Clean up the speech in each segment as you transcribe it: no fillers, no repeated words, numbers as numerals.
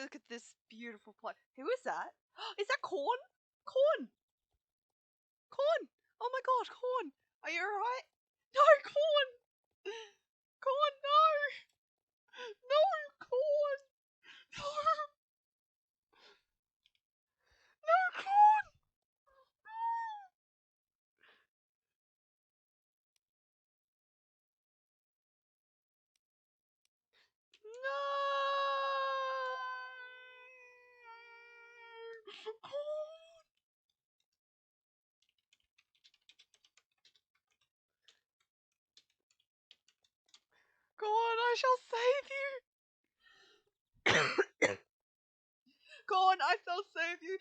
look at this beautiful place. Who is that? Is that Corn? Corn! Corn! Oh my god, Corn! Are you alright? No, Corn! Corn, no! No, Corn! No! No, Corn! No! Corn! Corn, I shall save you! Corn, I shall save you!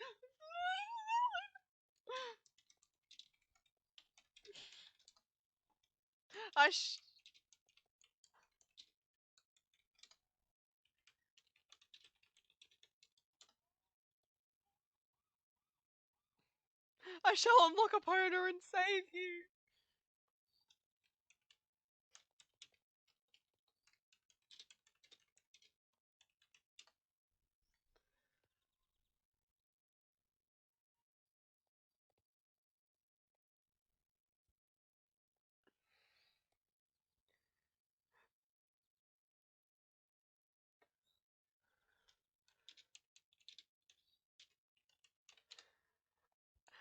I shall unlock Epona and save you!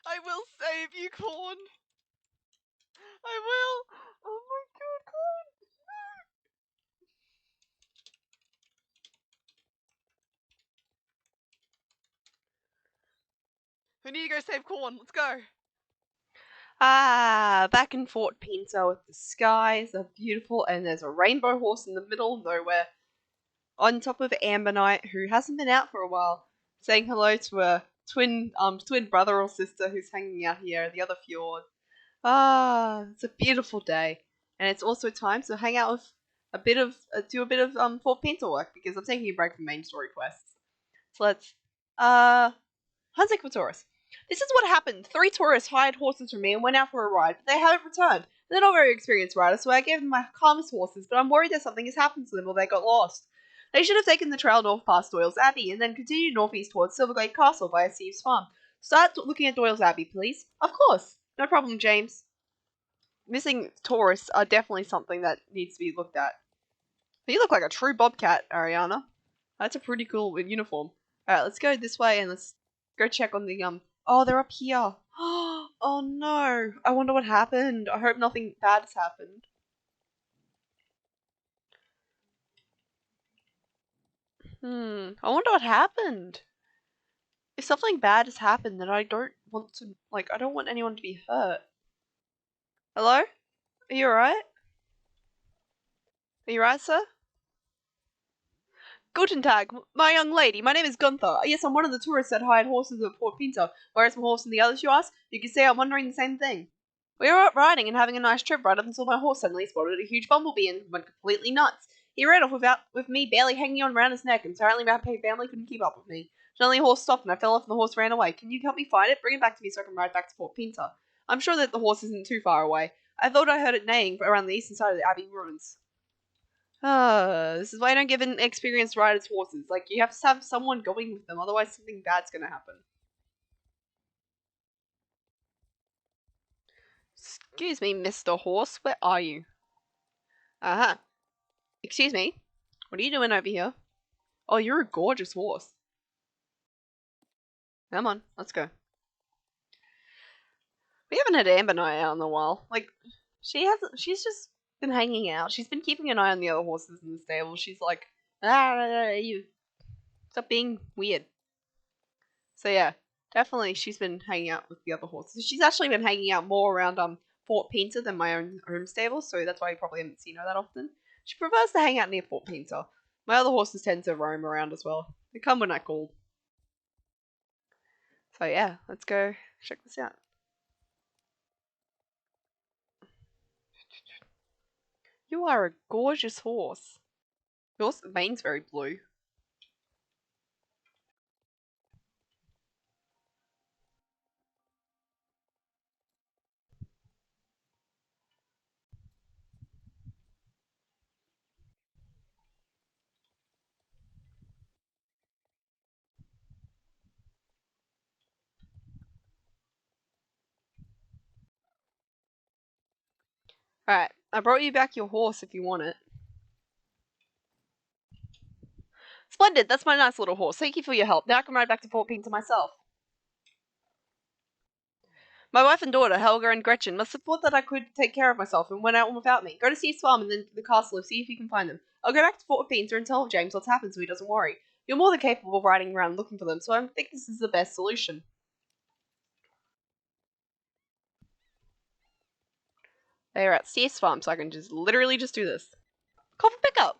I will save you, Corn! I will! Oh my god, Corn! We need to go save Corn. Let's go. Back in Fort Pinto with the skies are beautiful and there's a rainbow horse in the middle of nowhere on top of Amber Knight, who hasn't been out for a while, saying hello to a twin brother or sister who's hanging out here at the other fjord. It's a beautiful day. And it's also time to hang out with do a bit of Fort Pinto work because I'm taking a break from main story quests. So let's hunting for tourists. This is what happened. 3 tourists hired horses from me and went out for a ride, but they haven't returned. They're not very experienced riders, so I gave them my calmest horses, but I'm worried that something has happened to them or they got lost. They should have taken the trail north past Doyle's Abbey and then continued northeast towards Silverglade Castle via Steve's farm. Start looking at Doyle's Abbey, please. Of course. No problem, James. Missing tourists are definitely something that needs to be looked at. You look like a true bobcat, Ariana. That's a pretty cool uniform. Alright, let's go this way and let's go check on the, oh, they're up here. Oh no. I wonder what happened. I hope nothing bad has happened. I wonder what happened. If something bad has happened, then I don't want to, I don't want anyone to be hurt. Hello? Are you alright? Are you alright, sir? Guten Tag, my young lady. My name is Gunther. Yes, I'm one of the tourists that hired horses at Port Pinto. Where is my horse and the others, you ask? You can say I'm wondering the same thing. We were out riding and having a nice trip right up until my horse suddenly spotted a huge bumblebee and went completely nuts. He ran off with me barely hanging on around his neck, and apparently my family couldn't keep up with me. Suddenly the horse stopped and I fell off and the horse ran away. Can you help me find it? Bring it back to me so I can ride back to Port Pinto. I'm sure that the horse isn't too far away. I thought I heard it neighing around the eastern side of the Abbey ruins. This is why I don't give inexperienced riders horses. You have to have someone going with them, otherwise something bad's gonna happen. Excuse me, Mr. Horse, where are you? Uh-huh. Excuse me? What are you doing over here? Oh, you're a gorgeous horse. Come on, let's go. We haven't had Amber Knight out in a while. She's just been hanging out. She's been keeping an eye on the other horses in the stable. She's like, you stop being weird. So yeah, definitely she's been hanging out with the other horses. She's actually been hanging out more around Fort Pinto than my own home stable, so that's why you probably haven't seen her that often. She prefers to hang out near Fort Pinto. My other horses tend to roam around as well. They come when I call. So yeah, let's go check this out. You are a gorgeous horse. Your mane's very blue. Alright, I brought you back your horse if you want it. Splendid, that's my nice little horse. Thank you for your help. Now I can ride back to Fort Pinta myself. My wife and daughter, Helga and Gretchen, must have thought that I could take care of myself and went out without me. Go to Steve's farm and then to the castle and see if you can find them. I'll go back to Fort Pinta and tell James what's happened so he doesn't worry. You're more than capable of riding around looking for them, so I think this is the best solution. They are at Steve's farm, so I can literally just do this. Call for pickup!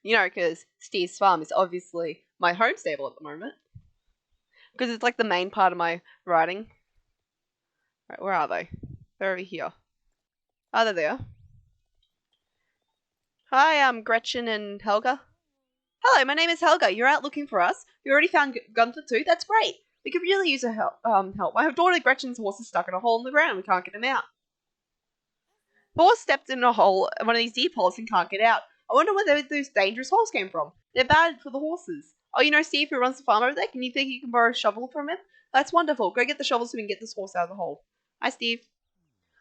You know, because Steve's farm is obviously my home stable at the moment. Because it's like the main part of my riding. Right, where are they? They're over here. Oh, they're there. Hi, I'm Gretchen and Helga. Hello, my name is Helga. You're out looking for us. You already found Gunther too? That's great. We could really use a help. My daughter Gretchen's horse is stuck in a hole in the ground. We can't get him out. The horse stepped in a hole, one of these deep holes, and can't get out. I wonder where those dangerous holes came from. They're bad for the horses. Oh, you know Steve who runs the farm over there? Can you think you can borrow a shovel from him? That's wonderful. Go get the shovel so we can get this horse out of the hole. Hi, Steve.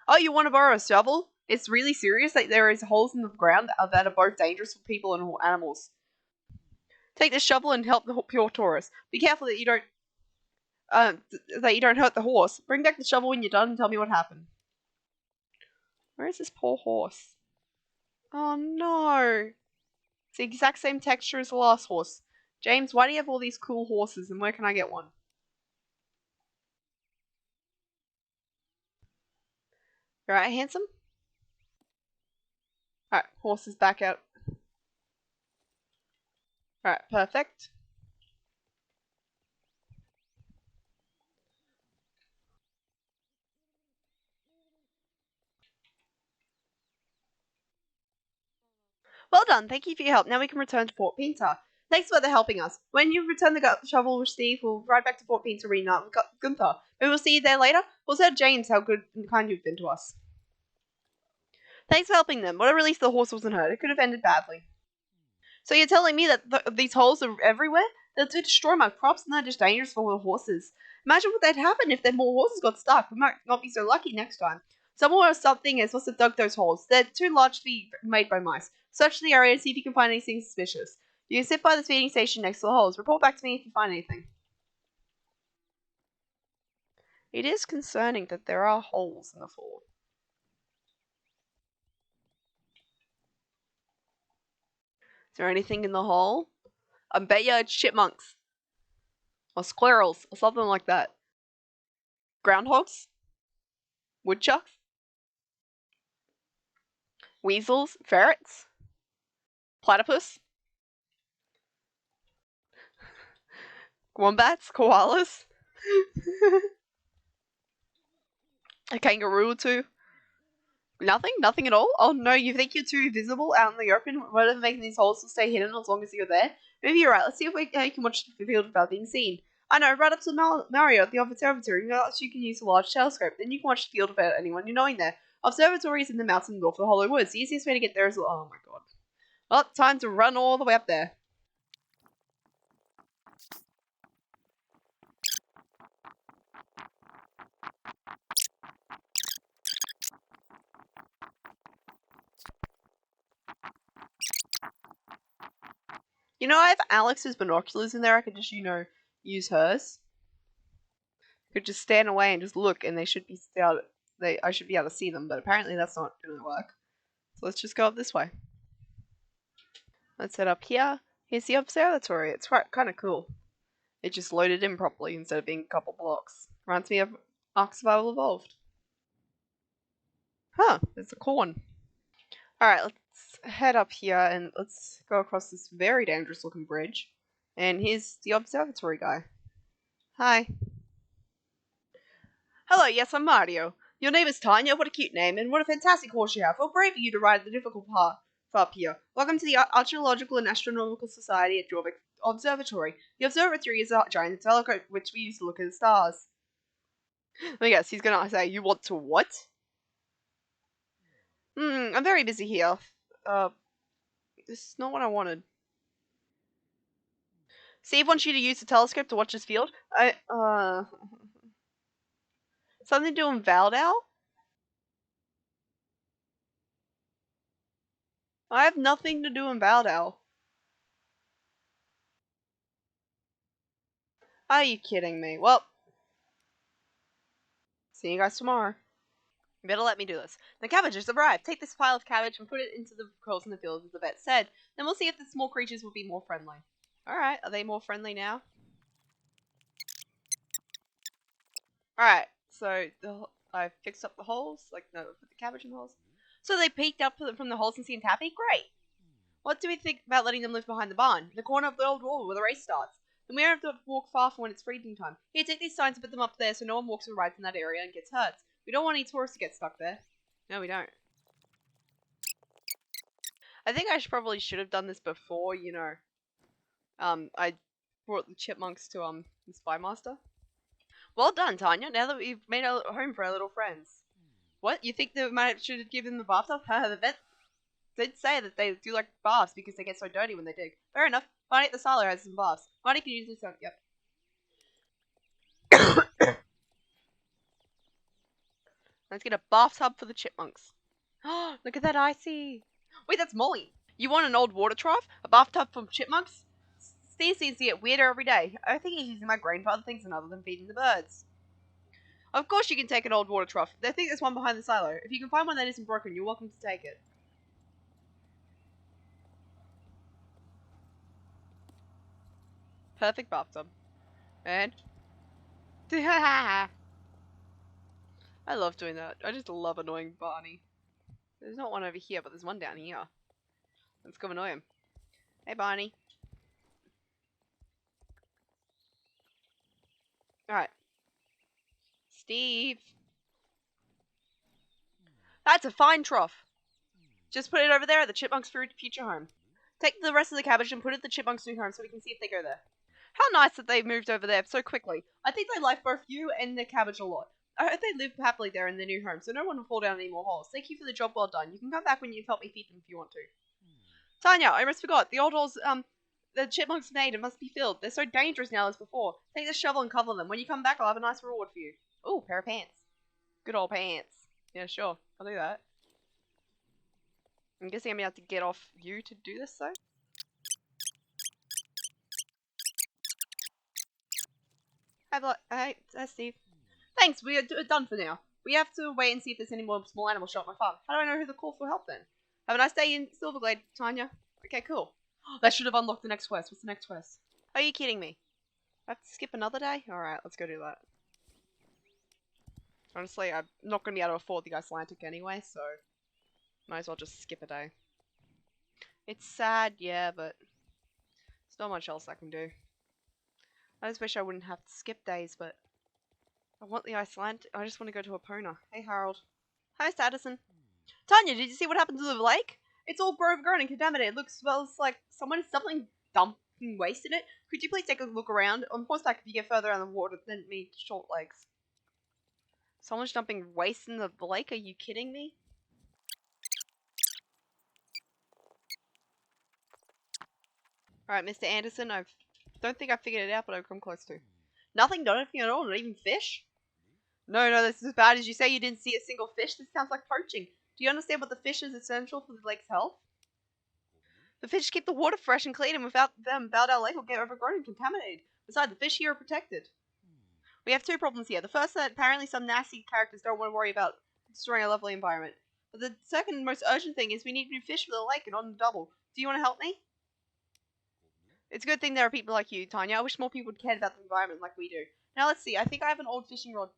Oh, you want to borrow a shovel? It's really serious that there is holes in the ground that are both dangerous for people and animals. Take this shovel and help the pure tourist. Be careful that you don't hurt the horse. Bring back the shovel when you're done and tell me what happened. Where is this poor horse? Oh no! It's the exact same texture as the last horse. James, why do you have all these cool horses and where can I get one? Alright, handsome? Alright, horse is back out. Alright, perfect. Well done, thank you for your help. Now we can return to Fort Pinta. Thanks for helping us. When you return the shovel with Steve, we'll ride back to Fort Pinta Arena with Gunther. Maybe we'll see you there later. We'll tell James how good and kind you've been to us. Thanks for helping them. What a relief the horse wasn't hurt. It could have ended badly. So you're telling me that these holes are everywhere? They'll destroy my crops and they're just dangerous for the horses. Imagine what would happen if more horses got stuck. We might not be so lucky next time. Someone or something is supposed to have dug those holes. They're too large to be made by mice. Search the area and see if you can find anything suspicious. You can sit by the feeding station next to the holes. Report back to me if you find anything. It is concerning that there are holes in the floor. Is there anything in the hole? I bet you it's chipmunks. Or squirrels, or something like that. Groundhogs? Woodchucks? Weasels? Ferrets? Platypus? Wombats? Koalas? A kangaroo or two? Nothing? Nothing at all? Oh no, you think you're too visible out in the open? Whatever making these holes will stay hidden as long as you're there? Maybe you're right. Let's see if you can watch the field without being seen. I know, right up to Mario at the observatory. You can use a large telescope. Then you can watch the field without anyone knowing there. Observatory is in the mountain north of the Hollow Woods. The easiest way to get there is... Oh my god. Well, time to run all the way up there. You know, I have Alex's binoculars in there. I could just, use hers. Could just stand away and just look, and I should be able to see them. But apparently, that's not going to work. So let's just go up this way. Let's head up here. Here's the observatory. It's kind of cool. It just loaded in properly instead of being a couple blocks. Reminds me of Ark Survival Evolved. Huh, there's a corn. Alright, let's head up here and let's go across this very dangerous looking bridge. And here's the observatory guy. Hi. Hello, yes, I'm Mario. Your name is Tanya, what a cute name, and what a fantastic horse you have. How brave of you to ride the difficult path up here. Welcome to the Archaeological and Astronomical Society at Jorvik Observatory. The observatory is a giant telescope which we use to look at the stars. I guess he's gonna say, you want to what? I'm very busy here. This is not what I wanted. Steve wants you to use the telescope to watch his field. Something to do in Valdau? I have nothing to do in Valdale. Are you kidding me? Well, see you guys tomorrow. You better let me do this. The cabbages arrived. Take this pile of cabbage and put it into the curls in the field, as the vet said. Then we'll see if the small creatures will be more friendly. Alright, are they more friendly now? Alright, so I fixed up the holes. Like, no, put the cabbage in the holes. So they peeked up from the holes and seemed happy? Great! What do we think about letting them live behind the barn? In the corner of the old wall where the race starts. Then we don't have to walk far for when it's feeding time. Here, take these signs and put them up there so no one walks or rides in that area and gets hurt. We don't want any tourists to get stuck there. No, we don't. I think I probably should have done this before, you know. I brought the chipmunks to, the Spy Master. Well done, Tanya. Now that we've made a home for our little friends. What? You think they should have given them the bathtub? Haha, the vet did say that they do like baths because they get so dirty when they dig. Fair enough. Barney at the silo has some baths. Barney can use this one. Yep. Let's get a bathtub for the chipmunks. Oh, look at that icy. Wait, that's Molly. You want an old water trough? A bathtub for chipmunks? Steve seems to get weirder every day. I think he's using my grandfather things and other than feeding the birds. Of course you can take an old water trough. I think there's one behind the silo. If you can find one that isn't broken, you're welcome to take it. Perfect bathtub. And... I love doing that. I just love annoying Barney. There's not one over here, but there's one down here. Let's go annoy him. Hey, Barney. Alright. Steve. That's a fine trough. Just put it over there at the chipmunks' future home. Take the rest of the cabbage and put it at the chipmunks' new home so we can see if they go there. How nice that they moved over there so quickly. I think they like both you and the cabbage a lot. I hope they live happily there in their new home, so no one will fall down any more holes. Thank you for the job well done. You can come back when you've helped me feed them if you want to. Tanya, I almost forgot. The old holes, the chipmunks made and must be filled. They're so dangerous now as before. Take the shovel and cover them. When you come back, I'll have a nice reward for you. Ooh, pair of pants. Good old pants. Yeah, sure. I'll do that. I'm guessing I'm going to have to get off you to do this, though. Hi, Steve. Thanks, we are done for now. We have to wait and see if there's any more small animals show up my farm. How do I know who to call for help then? Have a nice day in Silverglade, Tanya. Okay, cool. That should have unlocked the next quest. What's the next quest? Are you kidding me? I have to skip another day? Alright, let's go do that. Honestly, I'm not going to be able to afford the Icelandic anyway, so might as well just skip a day. It's sad, yeah, but there's not much else I can do. I just wish I wouldn't have to skip days, but I want the Icelandic. I just want to go to Epona. Hey, Harold. Hi, Addison. Tanya, did you see what happened to the lake? It's all overgrown and contaminated. It smells like someone is dumping waste in it. Could you please take a look around? On horseback if you get further out of the water than me, short legs. Someone's dumping waste in the lake? Are you kidding me? Alright, Mr. Anderson, I don't think I figured it out, but I've come close to. Nothing? Nothing at all? Not even fish? No, this is as bad as you say you didn't see a single fish. This sounds like poaching. Do you understand what the fish is essential for the lake's health? The fish keep the water fresh and clean, and without them, Valdale Lake will get overgrown and contaminated. Besides, the fish here are protected. We have two problems here. The first, that apparently some nasty characters don't want to worry about destroying a lovely environment. But the second most urgent thing is we need new fish for the lake and on the double. Do you want to help me? It's a good thing there are people like you, Tanya. I wish more people would care about the environment like we do. Now let's see. I think I have an old fishing rod.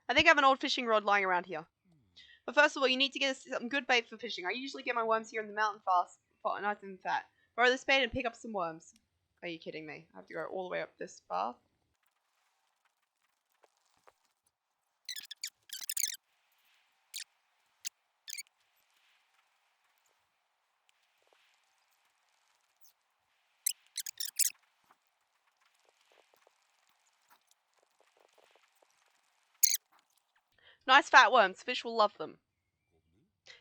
I think I have an old fishing rod lying around here. But first of all, you need to get some good bait for fishing. I usually get my worms here in the mountain nice and fat. Borrow the spade and pick up some worms. Are you kidding me? I have to go all the way up this path. Nice fat worms. Fish will love them.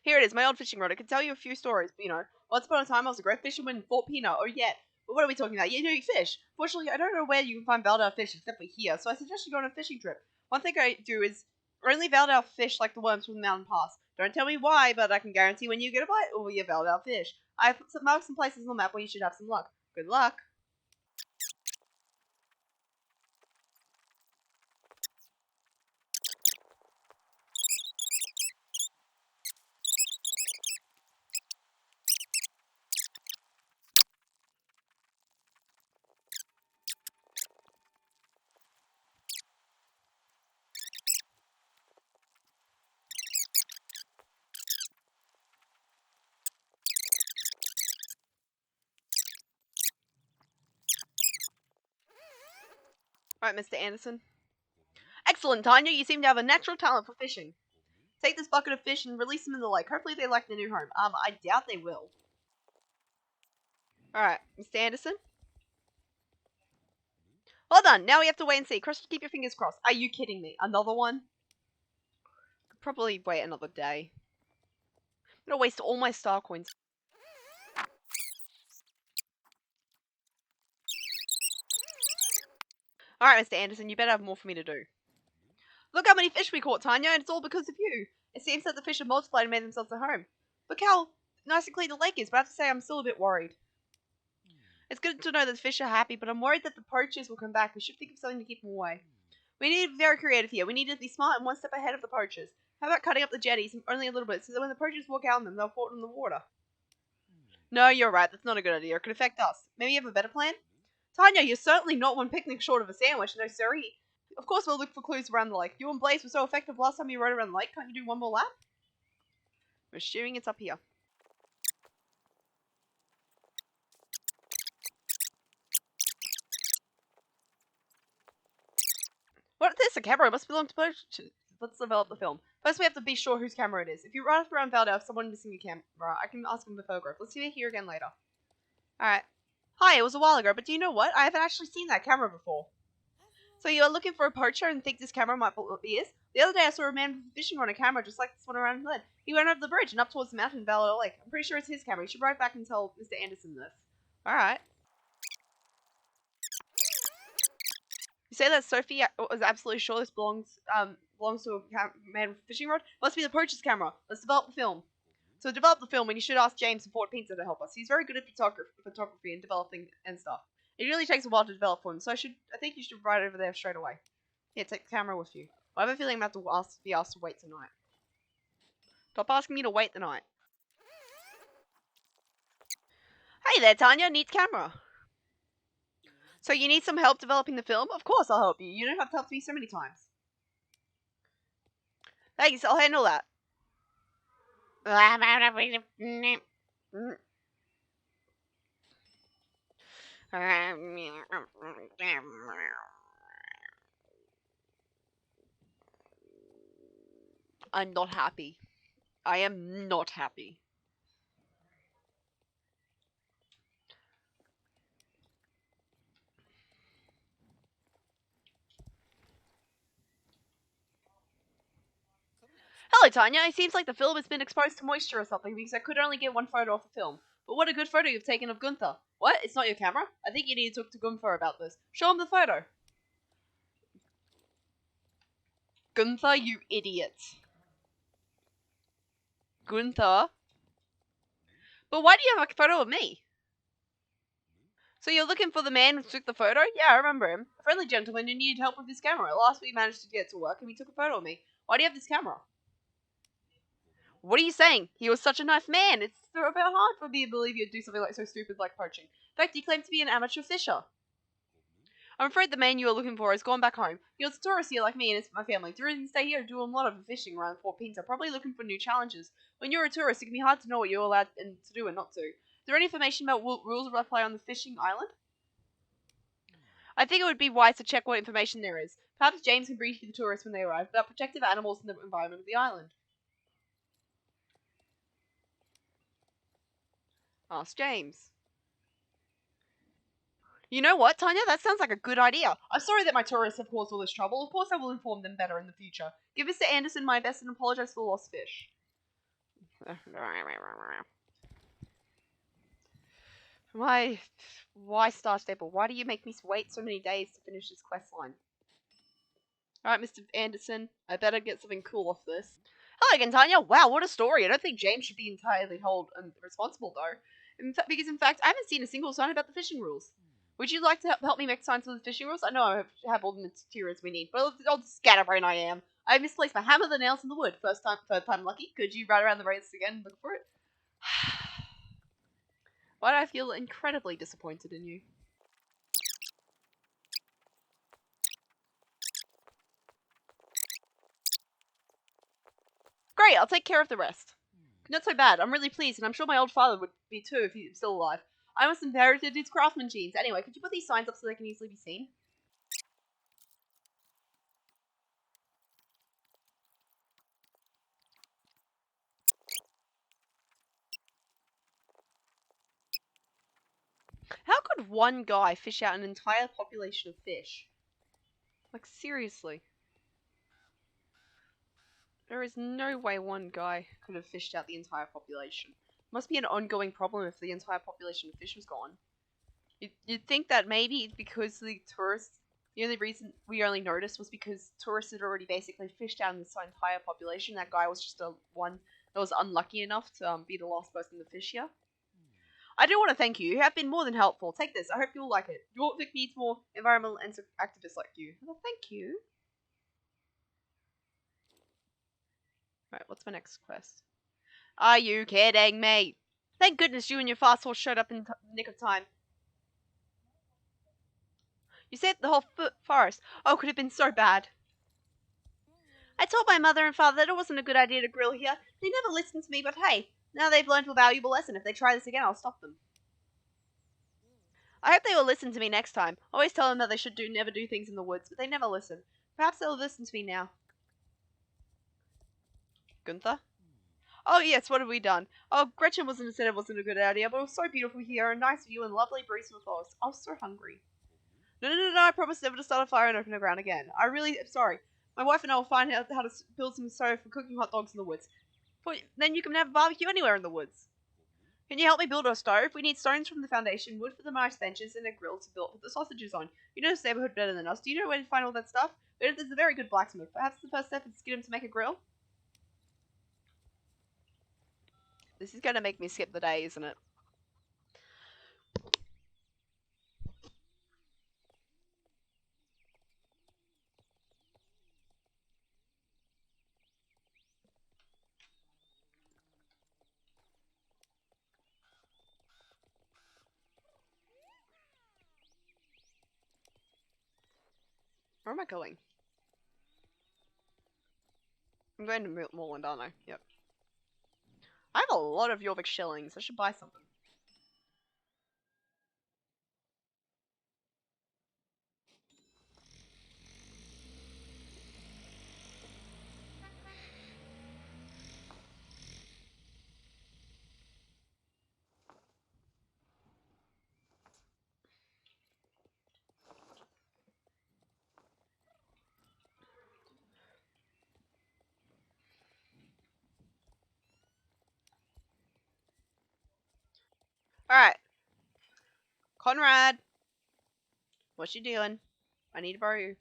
Here it is, my old fishing rod. I can tell you a few stories, but, you know, once upon a time I was a great fisherman in Fort Pina. Oh, yeah. But what are we talking about? You know, you fish. Fortunately, I don't know where you can find Valdale fish except for here, so I suggest you go on a fishing trip. One thing I do is only Valdale fish like the worms from the mountain pass. Don't tell me why, but I can guarantee when you get a bite, it will be a Valdale fish. I've put some marks and places on the map where you should have some luck. Good luck. Alright, Mr. Anderson. Excellent, Tanya. You seem to have a natural talent for fishing. Take this bucket of fish and release them in the lake. Hopefully they like their new home. I doubt they will. Alright, Mr. Anderson. Well done. Now we have to wait and see. Keep your fingers crossed. Are you kidding me? Another one? Could probably wait another day. I'm gonna waste all my star coins. Alright, Mr. Anderson, you better have more for me to do. Look how many fish we caught, Tanya, and it's all because of you. It seems that the fish have multiplied and made themselves a home. Look how nice and clean the lake is, but I have to say I'm still a bit worried. It's good to know that the fish are happy, but I'm worried that the poachers will come back. We should think of something to keep them away. We need to be very creative here. We need to be smart and one step ahead of the poachers. How about cutting up the jetties only a little bit, so that when the poachers walk out on them, they'll float in the water? No, you're right. That's not a good idea. It could affect us. Maybe you have a better plan? Tanya, you're certainly not one picnic short of a sandwich. No, siree. Of course we'll look for clues around the lake. You and Blaze were so effective last time you rode around the lake. Can't you do one more lap? I'm assuming it's up here. What is this? A camera? It must belong to poachers. Let's develop the film. First we have to be sure whose camera it is. If you run around Valdale, if someone missing a camera, I can ask them the photograph. Let's see it here again later. Alright. Hi, it was a while ago, but do you know what? I haven't actually seen that camera before. So you are looking for a poacher and think this camera might be his? The other day I saw a man fishing on a camera just like this one around the lake. He went over the bridge and up towards the mountain in Valdale Lake. I'm pretty sure it's his camera. You should write back and tell Mr. Anderson this. Alright. You say that Sophie was absolutely sure this belongs to a man with a fishing rod? Must be the poacher's camera. Let's develop the film. So to develop the film, we should ask James from Fort Pinta to help us. He's very good at photography and developing and stuff. It really takes a while to develop for him, so I think you should write over there straight away. Here, take the camera with you. I have a feeling I'm about to be asked to wait tonight. Stop asking me to wait the night. Hey there, Tanya. Neat camera. So you need some help developing the film? Of course I'll help you. You don't have to help me so many times. Thanks, I'll handle that. I'm not happy. I am not happy. Hello, Tanya. It seems like the film has been exposed to moisture or something because I could only get one photo off the film. But what a good photo you've taken of Gunther. What? It's not your camera? I think you need to talk to Gunther about this. Show him the photo. Gunther, you idiot. Gunther? But why do you have a photo of me? So you're looking for the man who took the photo? Yeah, I remember him. A friendly gentleman who needed help with his camera. Last week he managed to get it to work and he took a photo of me. Why do you have this camera? What are you saying? He was such a nice man. It's a bit hard for me to believe you'd do something like so stupid like poaching. In fact, he claimed to be an amateur fisher. I'm afraid the man you are looking for has gone back home. He was a tourist here like me and my family. Tourists stay here doing a lot of fishing around Fort Pinta, probably looking for new challenges. When you're a tourist, it can be hard to know what you're allowed to do and not to. Is there any information about rules that apply on the fishing island? I think it would be wise to check what information there is. Perhaps James can brief the tourists when they arrive about protective animals in the environment of the island. Ask James. You know what, Tanya? That sounds like a good idea. I'm sorry that my tourists have caused all this trouble. Of course I will inform them better in the future. Give Mr. Anderson my best and apologize for the lost fish. Why Star Staple? Why do you make me wait so many days to finish this quest line? Alright, Mr. Anderson, I better get something cool off this. Hello again, Tanya. Wow, what a story. I don't think James should be entirely held responsible, though. Because, in fact, I haven't seen a single sign about the fishing rules. Would you like to help me make signs for the fishing rules? I know I have all the materials we need, but old scatterbrain I am. I misplaced my hammer, the nails, and the wood. Third time lucky. Could you ride around the race again and look for it? Why do I feel incredibly disappointed in you? Great, I'll take care of the rest. Not so bad. I'm really pleased, and I'm sure my old father would be too if he was still alive. I must have inherited his craftsman genes. Anyway, could you put these signs up so they can easily be seen? How could one guy fish out an entire population of fish? Like, seriously. There is no way one guy could have fished out the entire population. Must be an ongoing problem if the entire population of fish was gone. You'd think that maybe because the only reason we only noticed was because tourists had already basically fished out this entire population. That guy was just one that was unlucky enough to be the last person to fish here. I do want to thank you. You have been more than helpful. Take this. I hope you'll like it. Jorvik needs more environmental activists like you. Well, thank you. Right, what's my next quest? Are you kidding me? Thank goodness you and your fast horse showed up in nick of time. You saved the whole forest. Oh, could have been so bad. I told my mother and father that it wasn't a good idea to grill here. They never listened to me, but hey, now they've learned a valuable lesson. If they try this again, I'll stop them. I hope they will listen to me next time. Always tell them that they should never do things in the woods, but they never listen. Perhaps they'll listen to me now. Gunther? Oh yes, what have we done? Oh, Gretchen said it wasn't a good idea, but it was so beautiful here, a nice view and lovely breeze from the forest. I was so hungry. No, I promise never to start a fire and open the ground again. I really am sorry. My wife and I will find out how to build some stove for cooking hot dogs in the woods. Then you can have a barbecue anywhere in the woods. Can you help me build a stove? We need stones from the foundation, wood for the nice benches, and a grill to put the sausages on. You know this neighborhood better than us. Do you know where to find all that stuff? There's a very good blacksmith. Perhaps the first step is to get him to make a grill? This is going to make me skip the day, isn't it? Where am I going? I'm going to Moreland, aren't I? Yep. I have a lot of Jorvik shillings. I should buy something. Alright. Conrad! What you doing? I need to borrow you.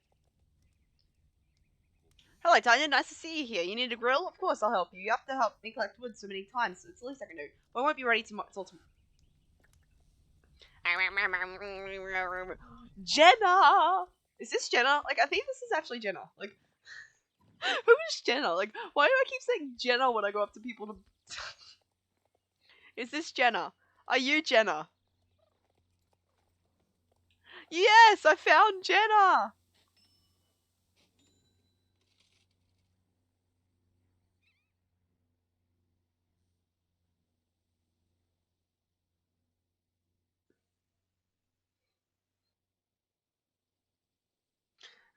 Hello, Tanya. Nice to see you here. You need a grill? Of course, I'll help you. You have to help me collect wood so many times, so it's the least I can do. But I won't be ready till tomorrow. Jenna! Is this Jenna? Like, I think this is actually Jenna. Like, who is Jenna? Like, why do I keep saying Jenna when I go up to people to... Is this Jenna? Are you Jenna? Yes, I found Jenna!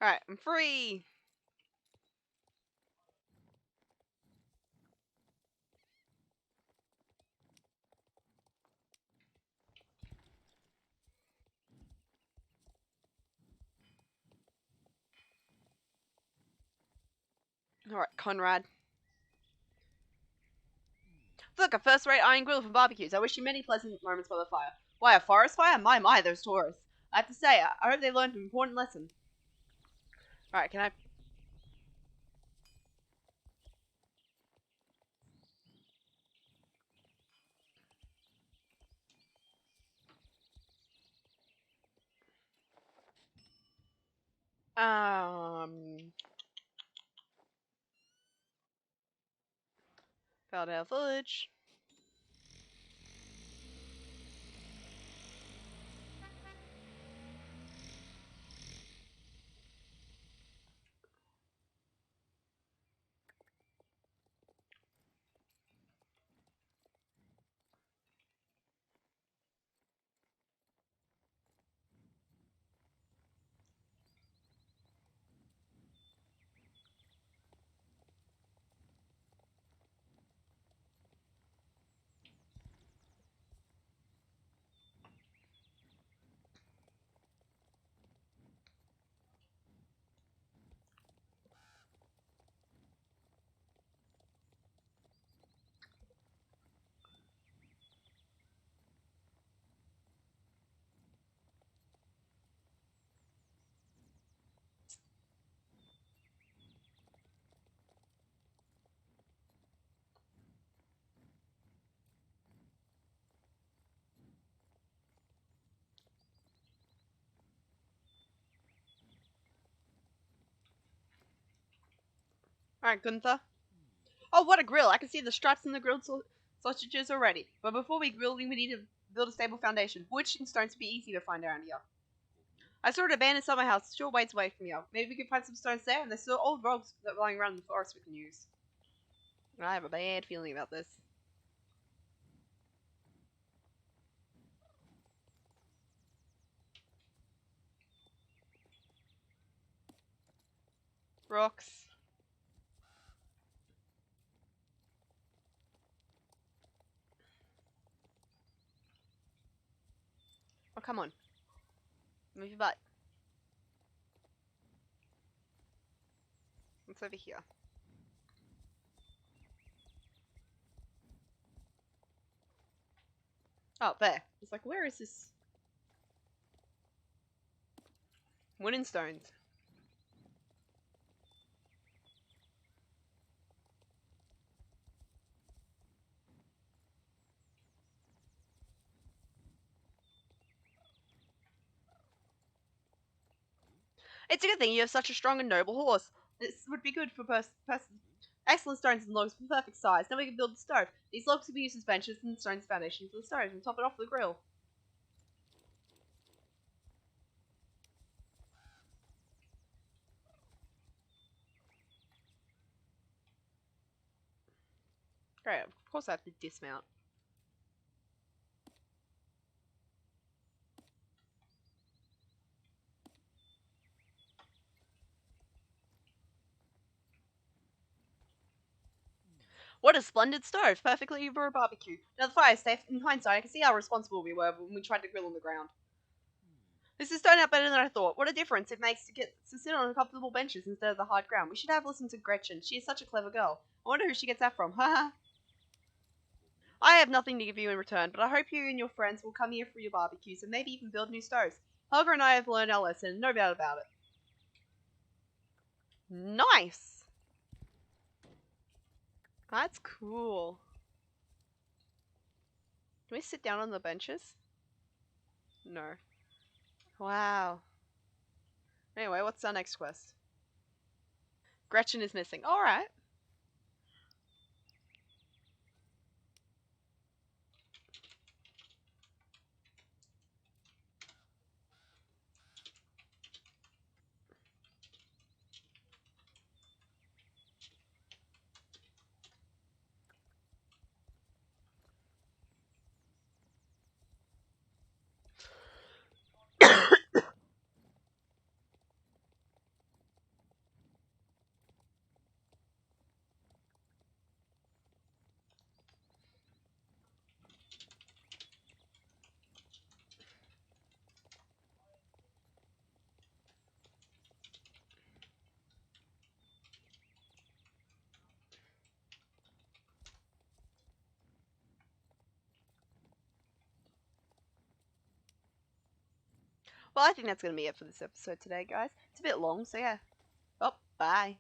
Alright, I'm free! Alright, Conrad. Look, a first-rate iron grill for barbecues. I wish you many pleasant moments by the fire. Why, a forest fire? My, those tourists. I have to say, I hope they learned an important lesson. Alright, can I... Found our village. Alright, Gunther. Oh, what a grill! I can see the struts and the grilled sausages already. But before we grill, we need to build a stable foundation. Wood and stones would be easy to find around here. I saw an abandoned summer house short ways away from here. Maybe we can find some stones there, and there's still old logs that are lying around in the forest we can use. I have a bad feeling about this. Rocks. Oh, come on. Move your butt. What's over here? Oh, there. It's like, where is this? Wooden stones. It's a good thing you have such a strong and noble horse. This would be good for excellent stones and logs for perfect size. Now we can build the stove. These logs can be used as benches and the stones foundation for the stove and top it off with the grill. Great, of course I have to dismount. What a splendid stove! Perfectly for a barbecue. Now the fire is safe. In hindsight, I can see how responsible we were when we tried to grill on the ground. This has turned out better than I thought. What a difference it makes to get to sit on comfortable benches instead of the hard ground. We should have listened to Gretchen. She is such a clever girl. I wonder who she gets that from. Haha. I have nothing to give you in return, but I hope you and your friends will come here for your barbecues and maybe even build new stoves. Helga and I have learned our lesson, no doubt about it. Nice! That's cool. Can we sit down on the benches? No. Wow. Anyway, what's our next quest? Gretchen is missing. Alright. Well, I think that's going to be it for this episode today, guys. It's a bit long, so yeah. Oh, bye.